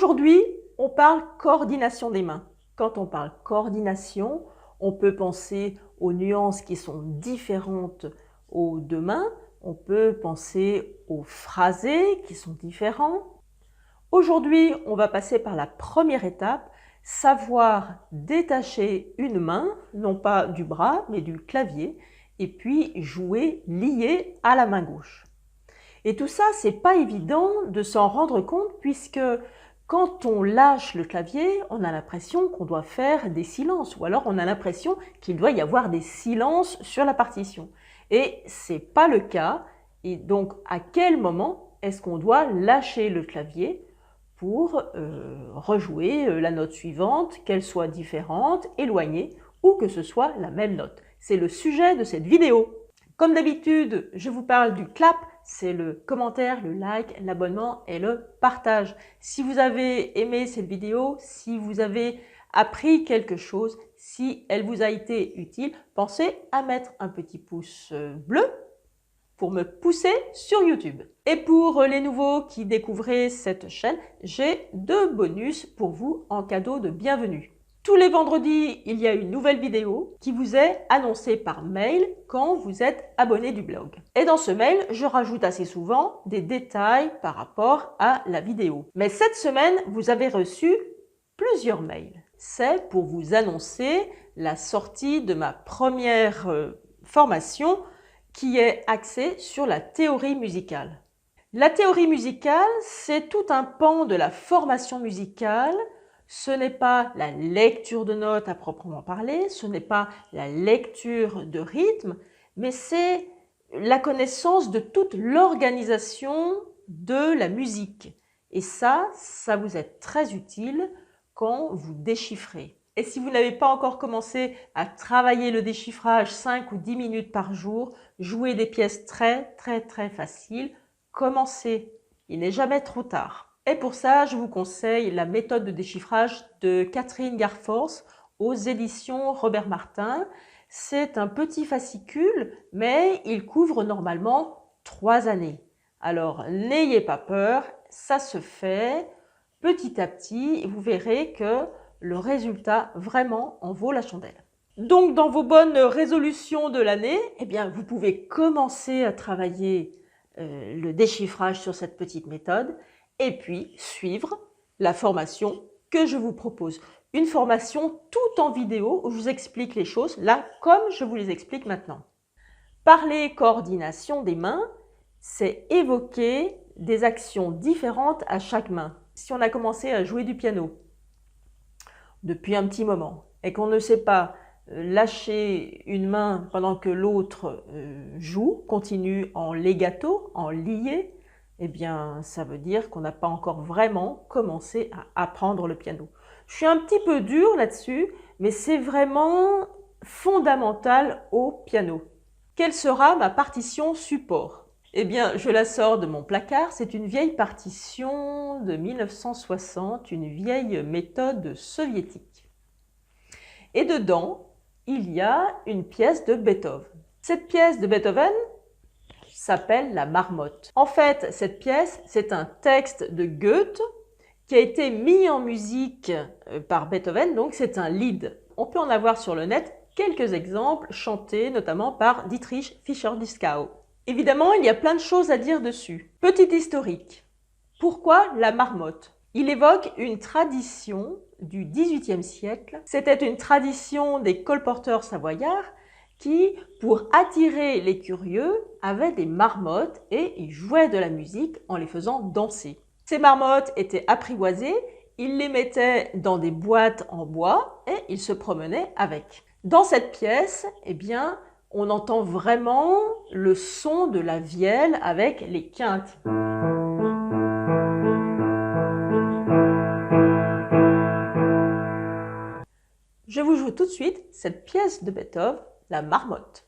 Aujourd'hui, on parle coordination des mains. Quand on parle coordination, on peut penser aux nuances qui sont différentes aux deux mains. On peut penser aux phrasés qui sont différents. Aujourd'hui, on va passer par la première étape, savoir détacher une main, non pas du bras, mais du clavier, et puis jouer lié à la main gauche. Et tout ça, c'est pas évident de s'en rendre compte puisque quand on lâche le clavier, on a l'impression qu'on doit faire des silences ou alors on a l'impression qu'il doit y avoir des silences sur la partition. Et c'est pas le cas. Et donc, à quel moment est-ce qu'on doit lâcher le clavier pour rejouer la note suivante, qu'elle soit différente, éloignée ou que ce soit la même note? C'est le sujet de cette vidéo. Comme d'habitude, je vous parle du clap, c'est le commentaire, le like, l'abonnement et le partage. Si vous avez aimé cette vidéo, si vous avez appris quelque chose, si elle vous a été utile, pensez à mettre un petit pouce bleu pour me pousser sur YouTube. Et pour les nouveaux qui découvrent cette chaîne, j'ai 2 bonus pour vous en cadeau de bienvenue. Tous les vendredis, il y a une nouvelle vidéo qui vous est annoncée par mail quand vous êtes abonné du blog. Et dans ce mail, je rajoute assez souvent des détails par rapport à la vidéo. Mais cette semaine, vous avez reçu plusieurs mails. C'est pour vous annoncer la sortie de ma première formation qui est axée sur la théorie musicale. La théorie musicale, c'est tout un pan de la formation musicale. Ce n'est pas la lecture de notes à proprement parler, ce n'est pas la lecture de rythme, mais c'est la connaissance de toute l'organisation de la musique. Et ça vous est très utile quand vous déchiffrez. Et si vous n'avez pas encore commencé à travailler le déchiffrage 5 ou 10 minutes par jour, jouer des pièces très faciles, commencez. Il n'est jamais trop tard. Et pour ça, je vous conseille la méthode de déchiffrage de Catherine Garforce aux éditions Robert Martin. C'est un petit fascicule, mais il couvre normalement 3 années. Alors, n'ayez pas peur, ça se fait petit à petit et vous verrez que le résultat vraiment en vaut la chandelle. Donc, dans vos bonnes résolutions de l'année, eh bien, vous pouvez commencer à travailler le déchiffrage sur cette petite méthode et puis suivre la formation que je vous propose. Une formation tout en vidéo où je vous explique les choses, là, comme je vous les explique maintenant. Parler coordination des mains, c'est évoquer des actions différentes à chaque main. Si on a commencé à jouer du piano depuis un petit moment et qu'on ne sait pas lâcher une main pendant que l'autre joue, continue en legato, en lié, eh bien, ça veut dire qu'on n'a pas encore vraiment commencé à apprendre le piano. Je suis un petit peu dure là-dessus, mais c'est vraiment fondamental au piano. Quelle sera ma partition support? Eh bien, je la sors de mon placard. C'est une vieille partition de 1960, une vieille méthode soviétique. Et dedans, il y a une pièce de Beethoven. Cette pièce de Beethoven s'appelle la Marmotte. En fait, cette pièce, c'est un texte de Goethe qui a été mis en musique par Beethoven, donc c'est un lied. On peut en avoir sur le net quelques exemples chantés notamment par Dietrich Fischer-Dieskau. Évidemment, il y a plein de choses à dire dessus. Petit historique. Pourquoi la marmotte? Il évoque une tradition du XVIIIe siècle. C'était une tradition des colporteurs savoyards qui, pour attirer les curieux, avaient des marmottes et ils jouaient de la musique en les faisant danser. Ces marmottes étaient apprivoisées, ils les mettaient dans des boîtes en bois et ils se promenaient avec. Dans cette pièce, eh bien, on entend vraiment le son de la vielle avec les quintes. Je vous joue tout de suite cette pièce de Beethoven, la Marmotte.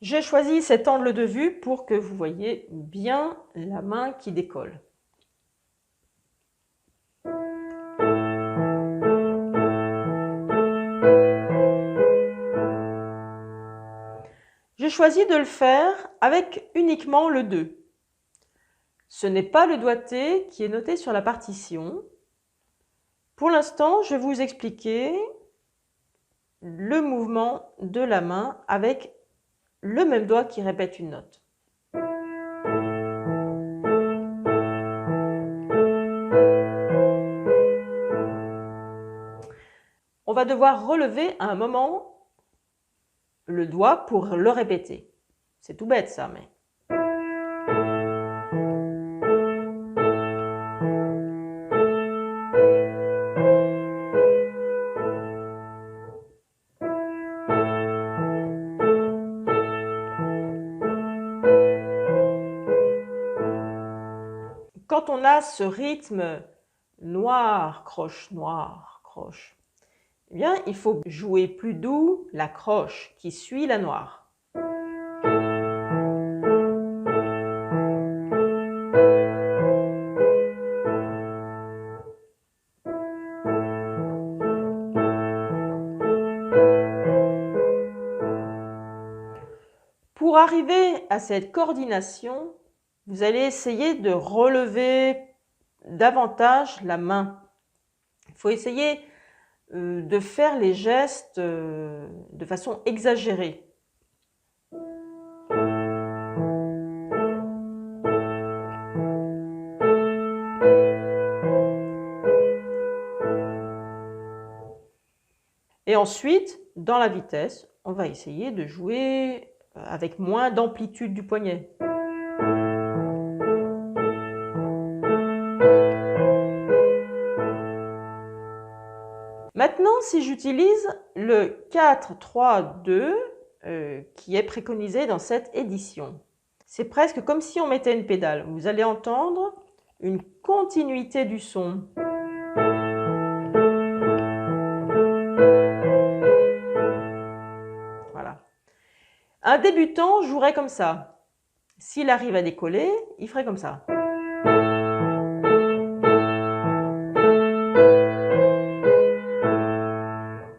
J'ai choisi cet angle de vue pour que vous voyez bien la main qui décolle. J'ai choisi de le faire avec uniquement le 2. Ce n'est pas le doigté qui est noté sur la partition. Pour l'instant, je vais vous expliquer le mouvement de la main avec le même doigt qui répète une note. On va devoir relever à un moment le doigt pour le répéter. C'est tout bête ça, mais... Quand on a ce rythme noir, croche, eh bien, il faut jouer plus doux la croche qui suit la noire. Pour arriver à cette coordination, vous allez essayer de relever davantage la main. Il faut essayer de faire les gestes de façon exagérée. Et ensuite, dans la vitesse, on va essayer de jouer avec moins d'amplitude du poignet. Maintenant, si j'utilise le 4-3-2 qui est préconisé dans cette édition, c'est presque comme si on mettait une pédale. Vous allez entendre une continuité du son. Voilà. Un débutant jouerait comme ça. S'il arrive à décoller, il ferait comme ça.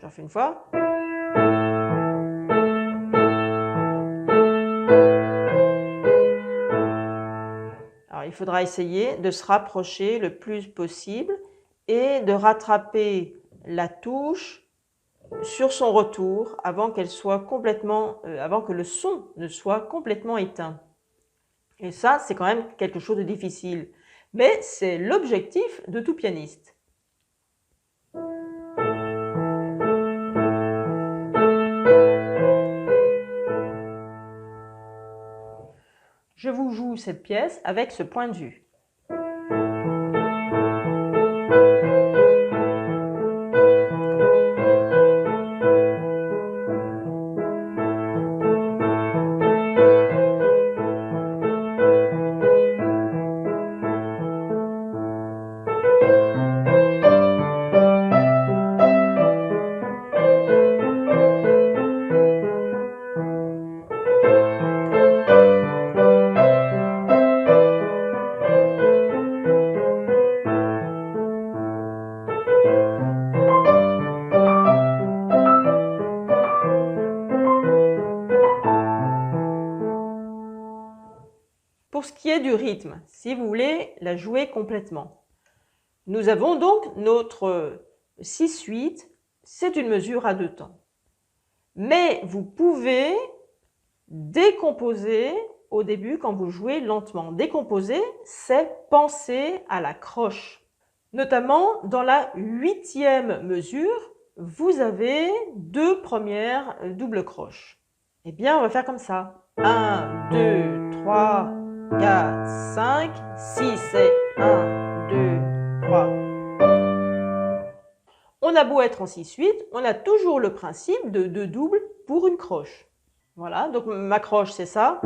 J'en fais une fois. Alors, il faudra essayer de se rapprocher le plus possible et de rattraper la touche sur son retour avant qu'elle soit complètement, avant que le son ne soit complètement éteint. Et ça, c'est quand même quelque chose de difficile. Mais c'est l'objectif de tout pianiste. Je vous joue cette pièce avec ce point de vue. Pour ce qui est du rythme, si vous voulez la jouer complètement, nous avons donc notre 6-8, c'est une mesure à 2 temps. Mais vous pouvez décomposer au début quand vous jouez lentement. Décomposer, c'est penser à la croche. Notamment dans la 8e mesure, vous avez 2 premières doubles croches. Eh bien, on va faire comme ça. 1, 2, 3, 4, 5, 6 et 1, 2, 3. On a beau être en 6-8, on a toujours le principe de 2 doubles pour une croche. Voilà, donc ma croche c'est ça.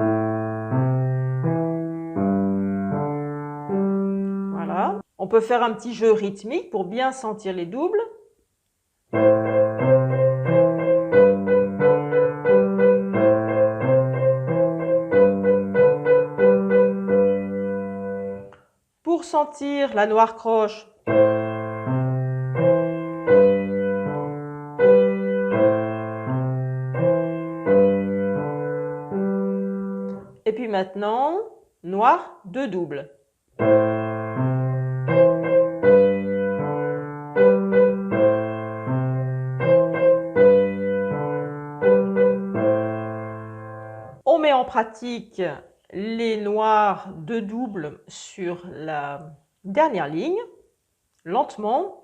Voilà. On peut faire un petit jeu rythmique pour bien sentir les doubles. sentir la noire croche. Et puis maintenant, noir 2 doubles. On met en pratique les noirs 2 doubles sur la dernière ligne, lentement.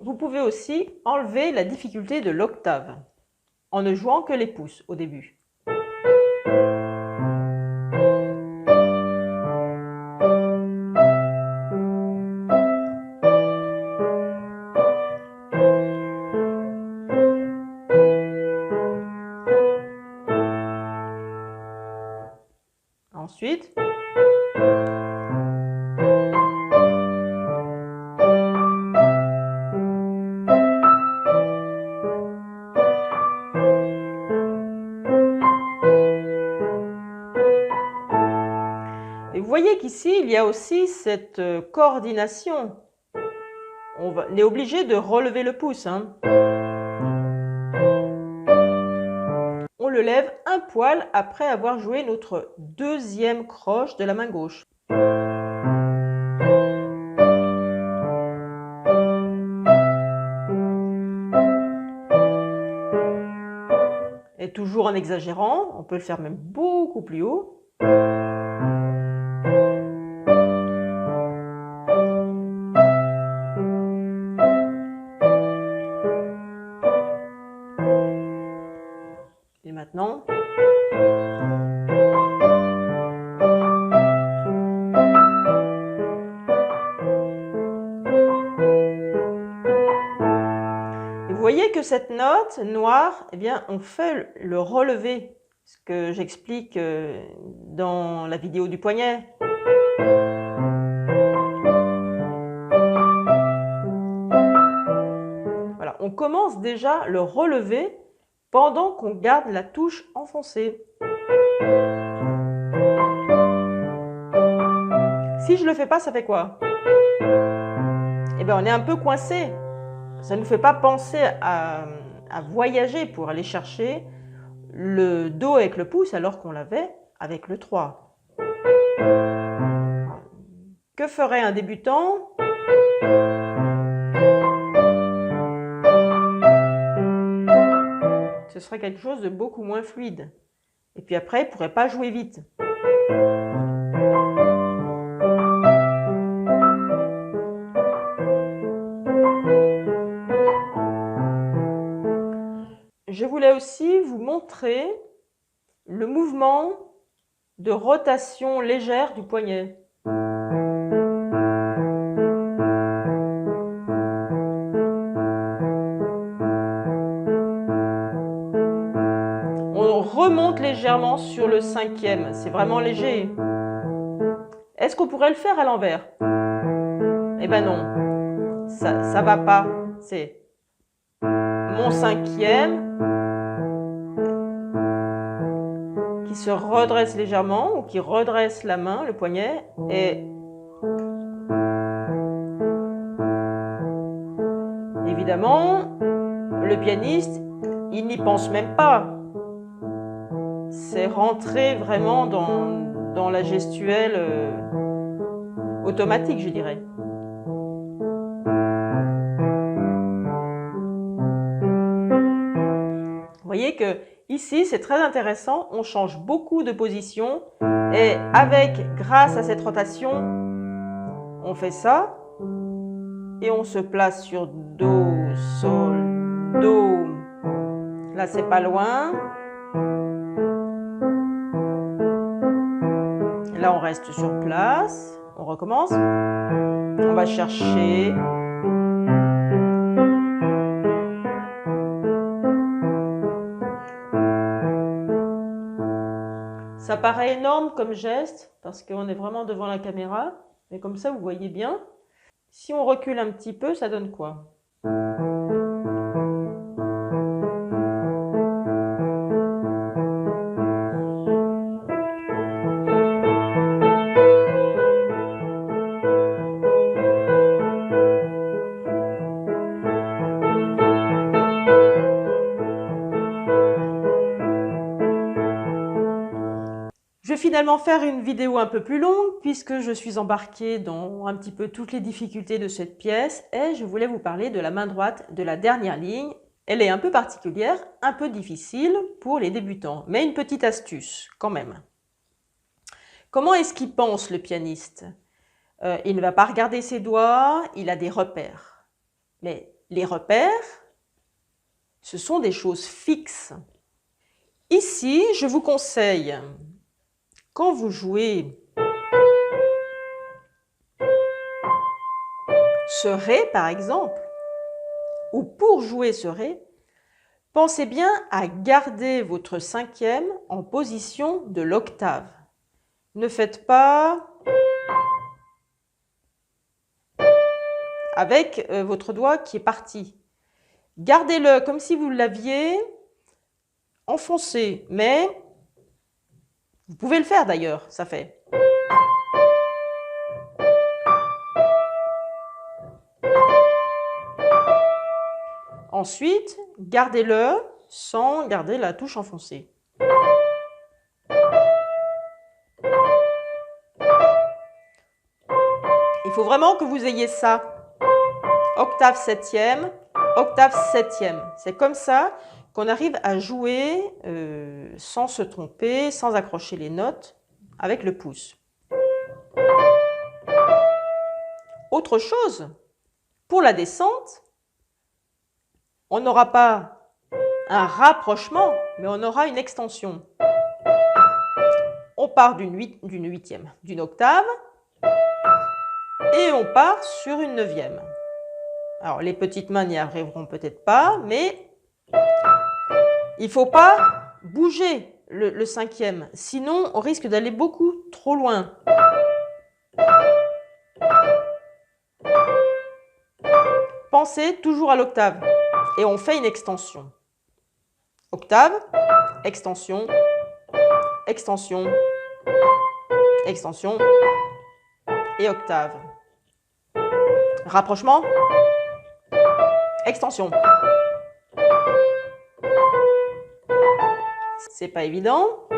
Vous pouvez aussi enlever la difficulté de l'octave en ne jouant que les pouces au début. Ensuite, et vous voyez qu'ici, il y a aussi cette coordination. On est obligé de relever le pouce, hein. On le lève un poil après avoir joué notre deuxième croche de la main gauche. Et toujours en exagérant, on peut le faire même beaucoup plus haut. Et maintenant, et vous voyez que cette note noire, eh bien, on fait le relevé, ce que j'explique dans la vidéo du poignet. Voilà, on commence déjà le relevé pendant qu'on garde la touche enfoncée. Si je ne le fais pas, ça fait quoi? Eh bien, on est un peu coincé. Ça ne nous fait pas penser à voyager pour aller chercher le Do avec le pouce alors qu'on l'avait avec le 3. Que ferait un débutant? Ce serait quelque chose de beaucoup moins fluide. Et puis après, il ne pourrait pas jouer vite. Je voulais aussi vous montrer le mouvement de rotation légère du poignet. On remonte légèrement sur le 5e, c'est vraiment léger. Est-ce qu'on pourrait le faire à l'envers? Eh ben non, ça va pas. C'est mon 5e qui se redresse légèrement ou qui redresse la main, le poignet, et évidemment, le pianiste, il n'y pense même pas. C'est rentrer vraiment dans la gestuelle automatique, je dirais. Vous voyez que ici, c'est très intéressant, on change beaucoup de position et grâce à cette rotation, on fait ça et on se place sur Do, Sol, Do. Là, c'est pas loin. Là, on reste sur place. On recommence. On va chercher. Ça paraît énorme comme geste parce qu'on est vraiment devant la caméra, mais comme ça vous voyez bien. Si on recule un petit peu, ça donne quoi? Je vais finalement faire une vidéo un peu plus longue puisque je suis embarquée dans un petit peu toutes les difficultés de cette pièce et je voulais vous parler de la main droite de la dernière ligne. Elle est un peu particulière, un peu difficile pour les débutants, mais une petite astuce quand même. Comment est-ce qu'il pense le pianiste? Il ne va pas regarder ses doigts, il a des repères. Mais les repères, ce sont des choses fixes. Ici, je vous conseille, quand vous jouez ce Ré par exemple, ou pour jouer ce Ré, pensez bien à garder votre cinquième en position de l'octave. Ne faites pas avec votre doigt qui est parti. Gardez-le comme si vous l'aviez enfoncé, mais vous pouvez le faire d'ailleurs, ça fait. Ensuite, gardez-le sans garder la touche enfoncée. Il faut vraiment que vous ayez ça. Octave septième, octave septième. C'est comme ça qu'on arrive à jouer sans se tromper, sans accrocher les notes avec le pouce. Autre chose, pour la descente, on n'aura pas un rapprochement, mais on aura une extension. On part d'une octave et on part sur une neuvième. Alors les petites mains n'y arriveront peut-être pas, mais il ne faut pas bouger le cinquième, sinon on risque d'aller beaucoup trop loin. Pensez toujours à l'octave et on fait une extension. Octave, extension, extension, extension et octave. Rapprochement, extension. C'est pas évident.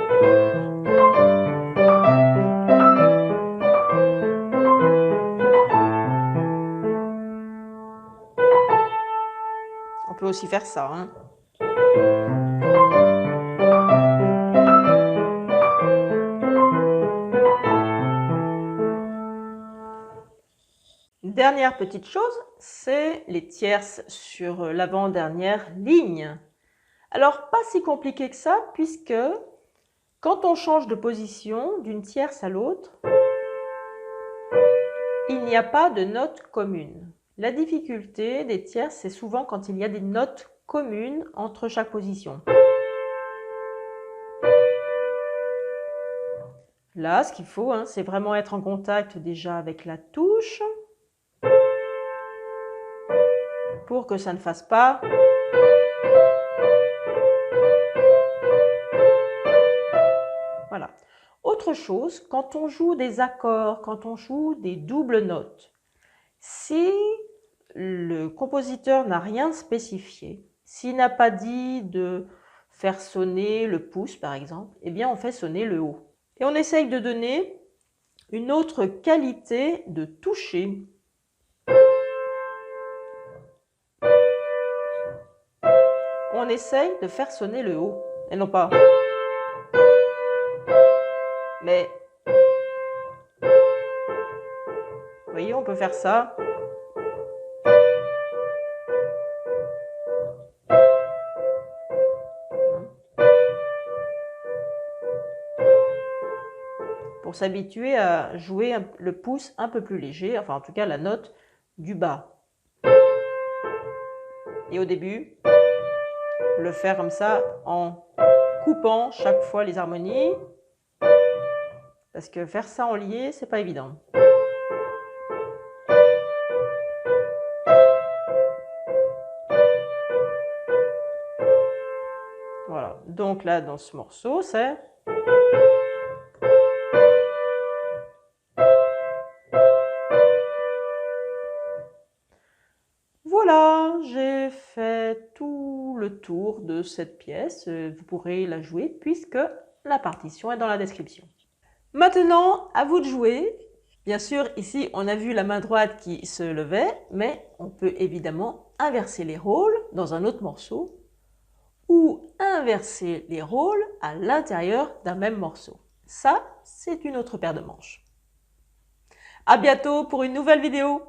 On peut aussi faire ça, hein. Dernière petite chose, c'est les tierces sur l'avant-dernière ligne. Alors, pas si compliqué que ça, puisque quand on change de position d'une tierce à l'autre, il n'y a pas de note commune. La difficulté des tierces, c'est souvent quand il y a des notes communes entre chaque position. Là, ce qu'il faut, c'est vraiment être en contact déjà avec la touche pour que ça ne fasse pas voilà. Autre chose, quand on joue des accords, quand on joue des doubles notes, si le compositeur n'a rien spécifié, s'il n'a pas dit de faire sonner le pouce par exemple, eh bien on fait sonner le haut. Et on essaye de donner une autre qualité de toucher. On essaye de faire sonner le haut, et non pas. Mais, vous voyez, on peut faire ça. Pour s'habituer à jouer le pouce un peu plus léger, enfin en tout cas la note du bas. Et au début, le faire comme ça en coupant chaque fois les harmonies. Parce que faire ça en lié, c'est pas évident. Voilà, donc là, dans ce morceau, c'est... Voilà, j'ai fait tout le tour de cette pièce. Vous pourrez la jouer puisque la partition est dans la description. Maintenant, à vous de jouer. Bien sûr, ici, on a vu la main droite qui se levait, mais on peut évidemment inverser les rôles dans un autre morceau ou inverser les rôles à l'intérieur d'un même morceau. Ça, c'est une autre paire de manches. À bientôt pour une nouvelle vidéo.